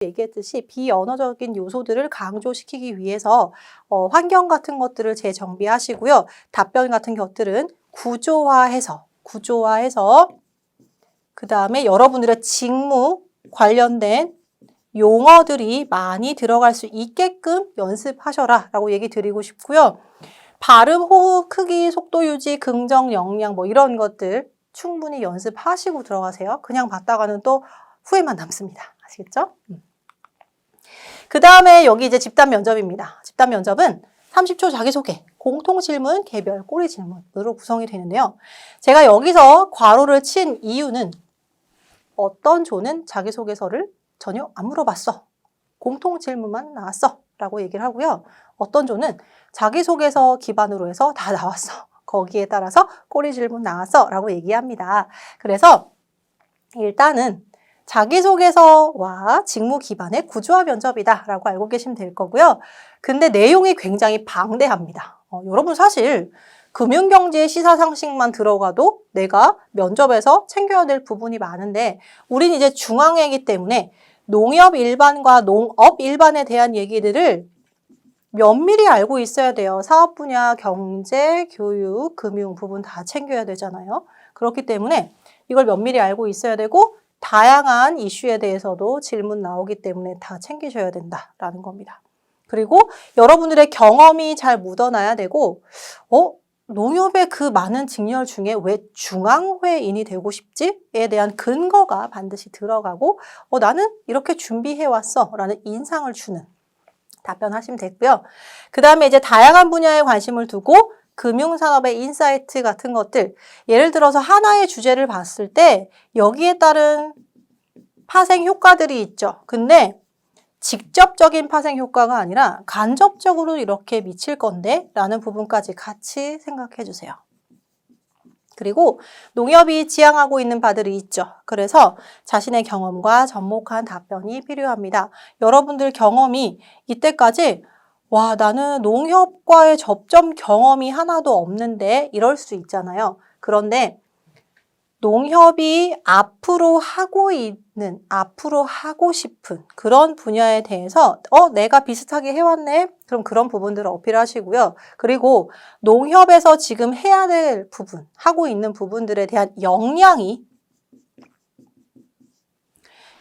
얘기했듯이 비언어적인 요소들을 강조시키기 위해서 환경 같은 것들을 재정비하시고요. 답변 같은 것들은 구조화해서 그 다음에 여러분들의 직무 관련된 용어들이 많이 들어갈 수 있게끔 연습하셔라 라고 얘기 드리고 싶고요. 발음, 호흡, 크기, 속도 유지, 긍정, 영양 뭐 이런 것들 충분히 연습하시고 들어가세요. 그냥 받다가는 또 후회만 남습니다. 아시겠죠? 그 다음에 여기 이제 집단 면접입니다. 집단 면접은 30초 자기소개, 공통질문, 개별 꼬리 질문으로 구성이 되는데요. 제가 여기서 괄호를 친 이유는 어떤 조는 자기소개서를 전혀 안 물어봤어. 공통질문만 나왔어. 라고 얘기를 하고요. 어떤 조는 자기소개서 기반으로 해서 다 나왔어. 거기에 따라서 꼬리 질문 나왔어. 라고 얘기합니다. 그래서 일단은 자기소개서와 직무 기반의 구조화 면접이다 라고 알고 계시면 될 거고요. 근데 내용이 굉장히 방대합니다. 여러분 사실 금융경제 시사상식만 들어가도 내가 면접에서 챙겨야 될 부분이 많은데 우린 이제 중앙회이기 때문에 농협 일반과 농업 일반에 대한 얘기들을 면밀히 알고 있어야 돼요. 사업 분야, 경제, 교육, 금융 부분 다 챙겨야 되잖아요. 그렇기 때문에 이걸 면밀히 알고 있어야 되고 다양한 이슈에 대해서도 질문 나오기 때문에 다 챙기셔야 된다라는 겁니다. 그리고 여러분들의 경험이 잘 묻어나야 되고 농협의 그 많은 직렬 중에 왜 중앙회인이 되고 싶지?에 대한 근거가 반드시 들어가고 나는 이렇게 준비해왔어 라는 인상을 주는 답변하시면 되고요. 그 다음에 이제 다양한 분야에 관심을 두고 금융산업의 인사이트 같은 것들 예를 들어서 하나의 주제를 봤을 때 여기에 따른 파생 효과들이 있죠. 근데 직접적인 파생 효과가 아니라 간접적으로 이렇게 미칠 건데 라는 부분까지 같이 생각해 주세요. 그리고 농협이 지향하고 있는 바들이 있죠. 그래서 자신의 경험과 접목한 답변이 필요합니다. 여러분들 경험이 이때까지 와, 나는 농협과의 접점 경험이 하나도 없는데 이럴 수 있잖아요. 그런데 농협이 앞으로 하고 싶은 그런 분야에 대해서 내가 비슷하게 해왔네? 그럼 그런 부분들을 어필하시고요. 그리고 농협에서 지금 해야 될 부분, 하고 있는 부분들에 대한 역량이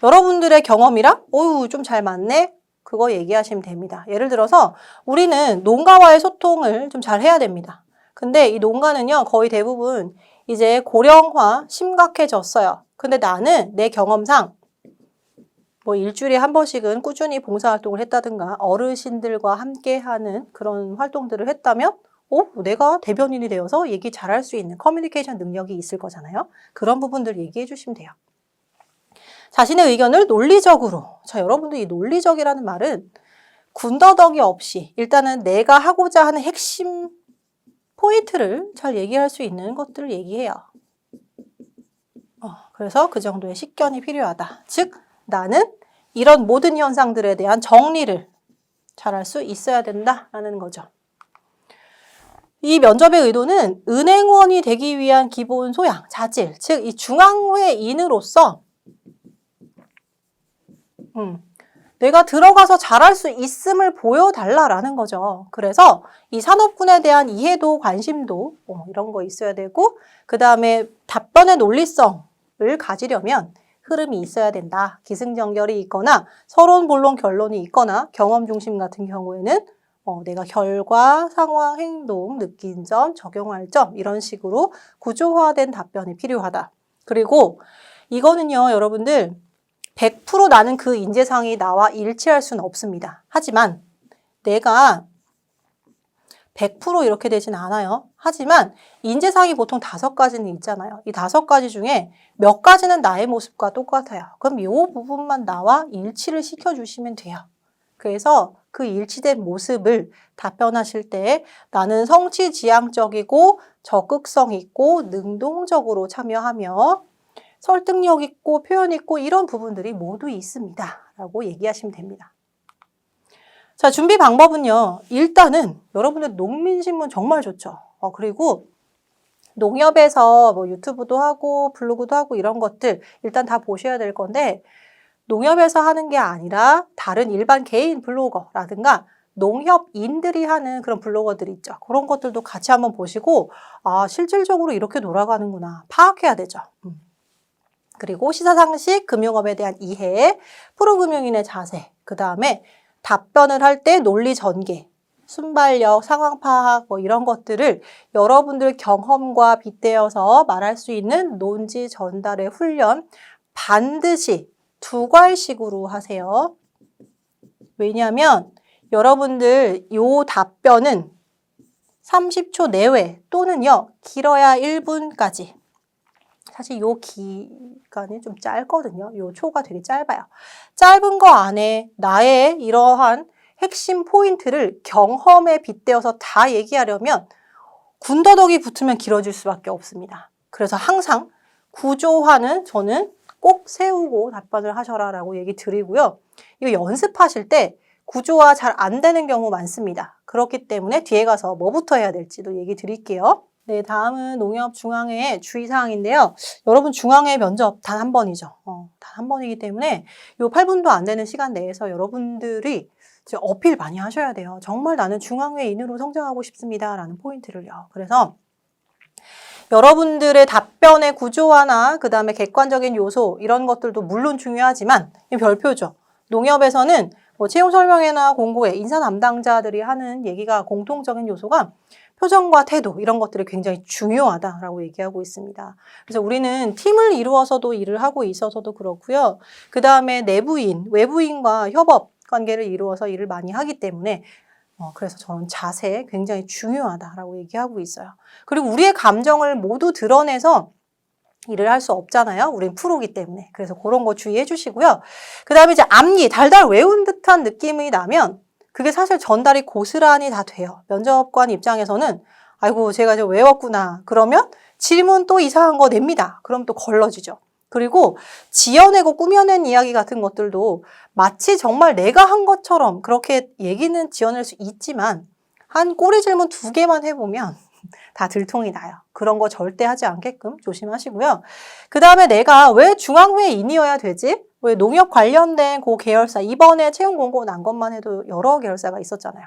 여러분들의 경험이랑 좀 잘 맞네? 그거 얘기하시면 됩니다. 예를 들어서 우리는 농가와의 소통을 좀 잘 해야 됩니다. 근데 이 농가는요, 거의 대부분 이제 고령화 심각해졌어요. 근데 나는 내 경험상 뭐 일주일에 한 번씩은 꾸준히 봉사활동을 했다든가 어르신들과 함께하는 그런 활동들을 했다면 내가 대변인이 되어서 얘기 잘할 수 있는 커뮤니케이션 능력이 있을 거잖아요. 그런 부분들 얘기해 주시면 돼요. 자신의 의견을 논리적으로. 자, 여러분들 이 논리적이라는 말은 군더더기 없이 일단은 내가 하고자 하는 핵심 포인트를 잘 얘기할 수 있는 것들을 얘기해요. 그래서 그 정도의 식견이 필요하다. 즉, 나는 이런 모든 현상들에 대한 정리를 잘할 수 있어야 된다라는 거죠. 이 면접의 의도는 은행원이 되기 위한 기본 소양, 자질, 즉 이 중앙회인으로서 내가 들어가서 잘할 수 있음을 보여달라라는 거죠. 그래서 이 산업군에 대한 이해도 관심도 이런 거 있어야 되고 그 다음에 답변의 논리성을 가지려면 흐름이 있어야 된다. 기승전결이 있거나 서론, 본론, 결론이 있거나 경험 중심 같은 경우에는 내가 결과, 상황, 행동, 느낀 점, 적용할 점 이런 식으로 구조화된 답변이 필요하다. 그리고 이거는요, 여러분들 100% 나는 그 인재상이 나와 일치할 수는 없습니다. 하지만 내가 100% 이렇게 되진 않아요. 하지만 인재상이 보통 5가지는 있잖아요. 이 5가지 중에 몇 가지는 나의 모습과 똑같아요. 그럼 이 부분만 나와 일치를 시켜주시면 돼요. 그래서 그 일치된 모습을 답변하실 때 나는 성취지향적이고 적극성 있고 능동적으로 참여하며 설득력 있고 표현 있고 이런 부분들이 모두 있습니다. 라고 얘기하시면 됩니다. 자, 준비 방법은요. 일단은 여러분들 농민신문 정말 좋죠. 그리고 농협에서 뭐 유튜브도 하고 블로그도 하고 이런 것들 일단 다 보셔야 될 건데 농협에서 하는 게 아니라 다른 일반 개인 블로거라든가 농협인들이 하는 그런 블로거들 있죠. 그런 것들도 같이 한번 보시고 실질적으로 이렇게 돌아가는구나 파악해야 되죠. 그리고 시사상식, 금융업에 대한 이해, 프로금융인의 자세, 그 다음에 답변을 할 때 논리 전개, 순발력, 상황 파악 뭐 이런 것들을 여러분들 경험과 빗대어서 말할 수 있는 논지 전달의 훈련 반드시 2과식으로 하세요. 왜냐하면 여러분들 요 답변은 30초 내외 또는요 길어야 1분까지 사실 요 기간이 좀 짧거든요. 요 초가 되게 짧아요. 짧은 거 안에 나의 이러한 핵심 포인트를 경험에 빗대어서 다 얘기하려면 군더더기 붙으면 길어질 수밖에 없습니다. 그래서 항상 구조화는 저는 꼭 세우고 답변을 하셔라 라고 얘기 드리고요. 이거 연습하실 때 구조화 잘 안 되는 경우 많습니다. 그렇기 때문에 뒤에 가서 뭐부터 해야 될지도 얘기 드릴게요. 네, 다음은 농협 중앙회 주의사항인데요. 여러분 중앙회 면접 단 한 번이죠. 단 한 번이기 때문에 요 8분도 안 되는 시간 내에서 여러분들이 어필 많이 하셔야 돼요. 정말 나는 중앙회인으로 성장하고 싶습니다. 라는 포인트를요. 그래서 여러분들의 답변의 구조화나 그 다음에 객관적인 요소 이런 것들도 물론 중요하지만 별표죠. 농협에서는 뭐 채용 설명회나 공고회, 인사 담당자들이 하는 얘기가 공통적인 요소가 표정과 태도 이런 것들이 굉장히 중요하다라고 얘기하고 있습니다. 그래서 우리는 팀을 이루어서도 일을 하고 있어서도 그렇고요. 그 다음에 내부인, 외부인과 협업 관계를 이루어서 일을 많이 하기 때문에 그래서 저는 자세 굉장히 중요하다라고 얘기하고 있어요. 그리고 우리의 감정을 모두 드러내서 일을 할 수 없잖아요. 우린 프로기 때문에. 그래서 그런 거 주의해 주시고요. 그 다음에 이제 암기, 달달 외운 듯한 느낌이 나면 그게 사실 전달이 고스란히 다 돼요. 면접관 입장에서는 아이고 제가 이제 외웠구나. 그러면 질문 또 이상한 거 냅니다. 그럼 또 걸러지죠. 그리고 지어내고 꾸며낸 이야기 같은 것들도 마치 정말 내가 한 것처럼 그렇게 얘기는 지어낼 수 있지만 한 꼬리 질문 2개만 해보면 다 들통이 나요. 그런 거 절대 하지 않게끔 조심하시고요. 그 다음에 내가 왜 중앙회인이어야 되지? 왜 농협 관련된 그 계열사, 이번에 채용 공고 난 것만 해도 여러 계열사가 있었잖아요.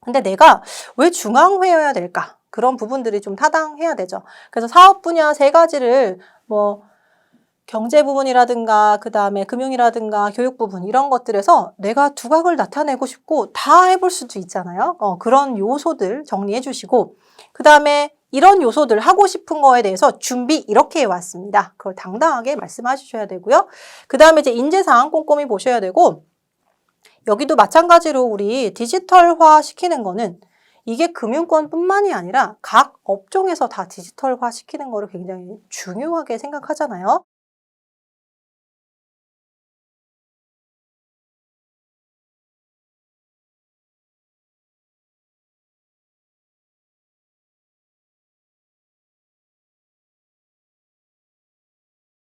근데 내가 왜 중앙회여야 될까? 그런 부분들이 좀 타당해야 되죠. 그래서 사업 분야 3가지를 뭐 경제 부분이라든가 그 다음에 금융이라든가 교육 부분 이런 것들에서 내가 두각을 나타내고 싶고 다 해볼 수도 있잖아요. 그런 요소들 정리해 주시고 그 다음에 이런 요소들 하고 싶은 거에 대해서 준비 이렇게 해왔습니다. 그걸 당당하게 말씀하셔야 되고요. 그 다음에 이제 인재사항 꼼꼼히 보셔야 되고 여기도 마찬가지로 우리 디지털화 시키는 거는 이게 금융권뿐만이 아니라 각 업종에서 다 디지털화 시키는 거를 굉장히 중요하게 생각하잖아요.